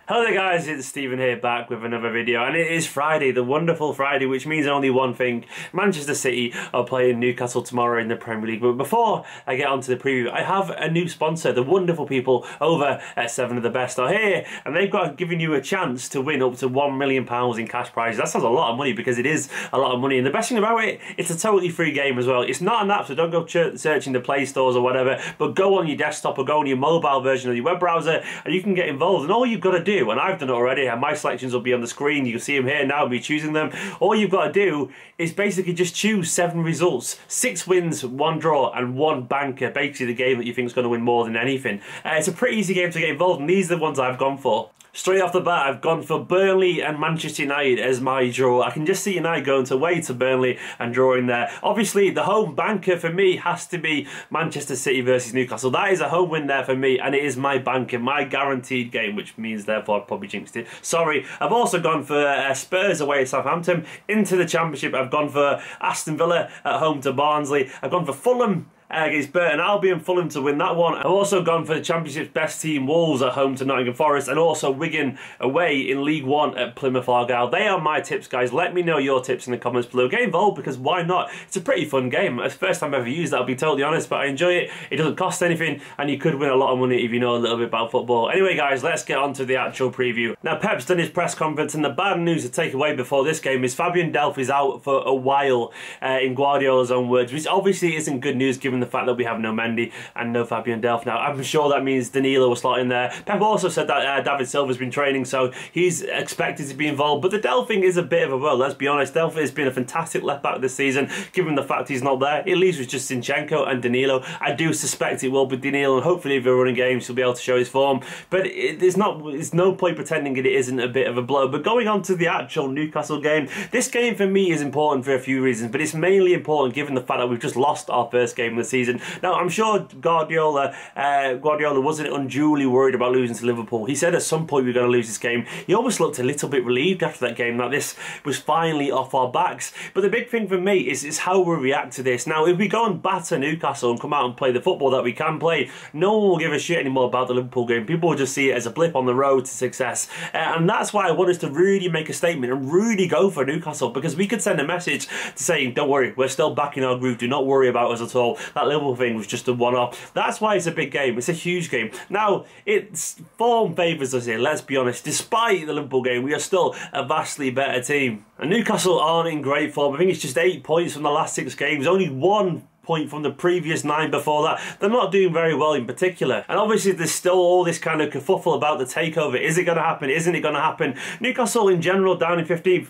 Hello there guys, it's Stephen here back with another video, and it is Friday, the wonderful Friday, which means only one thing. Manchester City are playing Newcastle tomorrow in the Premier League. But before I get onto the preview, I have a new sponsor. The wonderful people over at 7 of the Best are here, and they've got given you a chance to win up to £1 million in cash prizes. That sounds a lot of money because it is a lot of money, and the best thing about it, it's a totally free game as well. It's not an app, so don't go searching the Play Stores or whatever, but go on your desktop or go on your mobile version of your web browser and you can get involved. And all you've got to do, and I've done it already, and my selections will be on the screen, you can see them here now, I'll be choosing them. All you've got to do is basically just choose 7 results, 6 wins, 1 draw and 1 banker, basically the game that you think is going to win more than anything. It's a pretty easy game to get involved, and these are the ones I've gone for. Straight off the bat, I've gone for Burnley and Manchester United as my draw. I can just see United going away to Burnley and drawing there. Obviously, the home banker for me has to be Manchester City versus Newcastle. That is a home win there for me, and it is my banker, my guaranteed game, which means therefore I've probably jinxed it. Sorry. I've also gone for Spurs away at Southampton. Into the Championship, I've gone for Aston Villa at home to Barnsley. I've gone for Fulham against Burton Albion, Fulham to win that one. I've also gone for the Championship's best team, Wolves at home to Nottingham Forest, and also Wigan away in League One at Plymouth Argyle. They are my tips, guys. Let me know your tips in the comments below. Get involved, because why not? It's a pretty fun game. It's the first time I've ever used that, I'll be totally honest, but I enjoy it. It doesn't cost anything, and you could win a lot of money if you know a little bit about football. Anyway, guys, let's get on to the actual preview. Now, Pep's done his press conference, and the bad news to take away before this game is Fabian Delph is out for a while, in Guardiola's own words, which obviously isn't good news given the fact that we have no Mendy and no Fabian Delph now. I'm sure that means Danilo will slot in there. Pep also said that David Silva's been training, so he's expected to be involved. But the Delph thing is a bit of a, well, let's be honest, Delph has been a fantastic left back this season, given the fact he's not there. It leaves with just Zinchenko and Danilo. I do suspect it will be Danilo, and hopefully if we're running games he'll be able to show his form. But it's no point pretending it isn't a bit of a blow. But going on to the actual Newcastle game, this game for me is important for a few reasons, but it's mainly important given the fact that we've just lost our first game of the season. Now, I'm sure Guardiola wasn't unduly worried about losing to Liverpool. He said at some point we were going to lose this game. He almost looked a little bit relieved after that game that this was finally off our backs. But the big thing for me is how we react to this. Now, if we go and batter Newcastle and come out and play the football that we can play, no one will give a shit anymore about the Liverpool game. People will just see it as a blip on the road to success. And that's why I want us to really make a statement and really go for Newcastle, because we could send a message to saying, don't worry, we're still back in our groove, do not worry about us at all. That Liverpool thing was just a one-off. That's why it's a big game. It's a huge game. Now, its form favours us here, let's be honest. Despite the Liverpool game, we are still a vastly better team. And Newcastle aren't in great form. I think it's just 8 points from the last 6 games. Only 1 point from the previous 9 before that. They're not doing very well in particular. And obviously there's still all this kind of kerfuffle about the takeover. Is it going to happen? Isn't it going to happen? Newcastle in general down in 15th.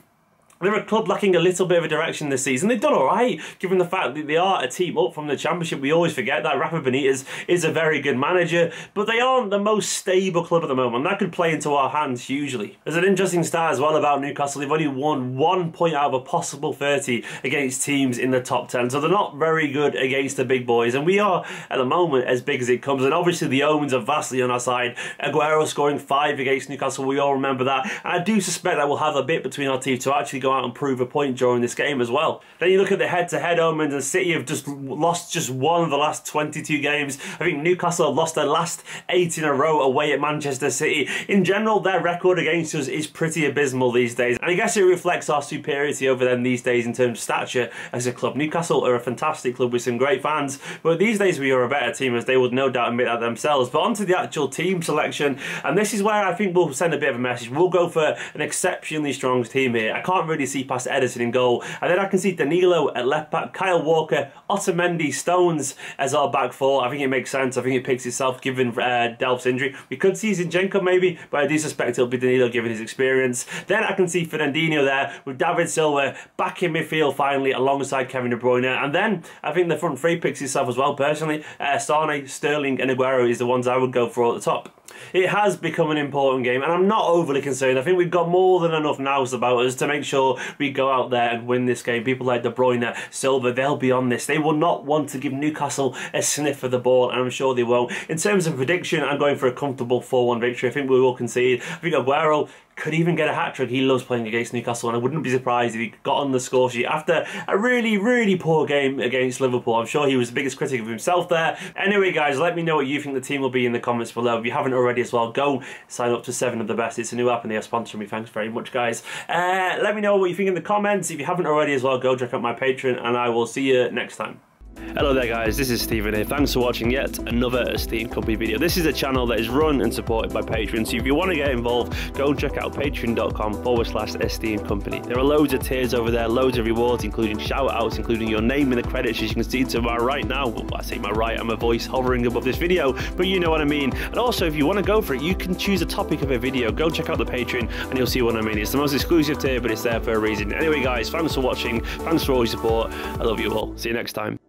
They're a club lacking a little bit of a direction this season. They've done alright, given the fact that they are a team up from the Championship. We always forget that. Rafa Benitez is a very good manager, but they aren't the most stable club at the moment. That could play into our hands hugely. There's an interesting stat as well about Newcastle. They've only won 1 point out of a possible 30 against teams in the top 10, so they're not very good against the big boys, and we are, at the moment, as big as it comes. And obviously the omens are vastly on our side. Aguero scoring 5 against Newcastle, we all remember that. And I do suspect that we'll have a bit between our teeth to actually go out and prove a point during this game as well. Then you look at the head-to-head omens, and City have just lost just 1 of the last 22 games. I think Newcastle have lost their last 8 in a row away at Manchester City. In general, their record against us is pretty abysmal these days, and I guess it reflects our superiority over them these days in terms of stature as a club. Newcastle are a fantastic club with some great fans, but these days we are a better team, as they would no doubt admit that themselves. But onto the actual team selection, and this is where I think we'll send a bit of a message. We'll go for an exceptionally strong team here. I can't really see past Ederson in goal, and then I can see Danilo at left back, Kyle Walker, Otamendi, Stones as our back 4. I think it makes sense. I think it picks itself given Delph's injury. We could see Zinchenko maybe, but I do suspect it'll be Danilo given his experience. Then I can see Fernandinho there with David Silva back in midfield finally alongside Kevin De Bruyne, and then I think the front 3 picks itself as well personally. Sane, Sterling and Aguero is the ones I would go for at the top. It has become an important game, and I'm not overly concerned. I think we've got more than enough nous about us to make sure we go out there and win this game. People like De Bruyne, Silva, they'll be on this. They will not want to give Newcastle a sniff of the ball, and I'm sure they won't. In terms of prediction, I'm going for a comfortable 4-1 victory. I think we will concede. I think Aguero could even get a hat-trick. He loves playing against Newcastle, and I wouldn't be surprised if he got on the score sheet after a really, really poor game against Liverpool. I'm sure he was the biggest critic of himself there. Anyway, guys, let me know what you think the team will be in the comments below. If you haven't already as well, go sign up to 7 of the Best. It's a new app and they are sponsoring me. Thanks very much, guys. Let me know what you think in the comments. If you haven't already as well, go check out my Patreon, and I will see you next time. Hello there guys, this is Stephen here. Thanks for watching yet another Esteemed Company video. This is a channel that is run and supported by Patreon, so if you want to get involved, go and check out patreon.com/Esteemed Company. There are loads of tiers over there, loads of rewards, including shout outs, including your name in the credits, as you can see to my right now. Well, I say my right, I'm a voice hovering above this video, but you know what I mean. And also, if you want to go for it, you can choose a topic of a video. Go check out the Patreon and you'll see what I mean. It's the most exclusive tier, but it's there for a reason. Anyway guys, thanks for watching, thanks for all your support. I love you all. See you next time.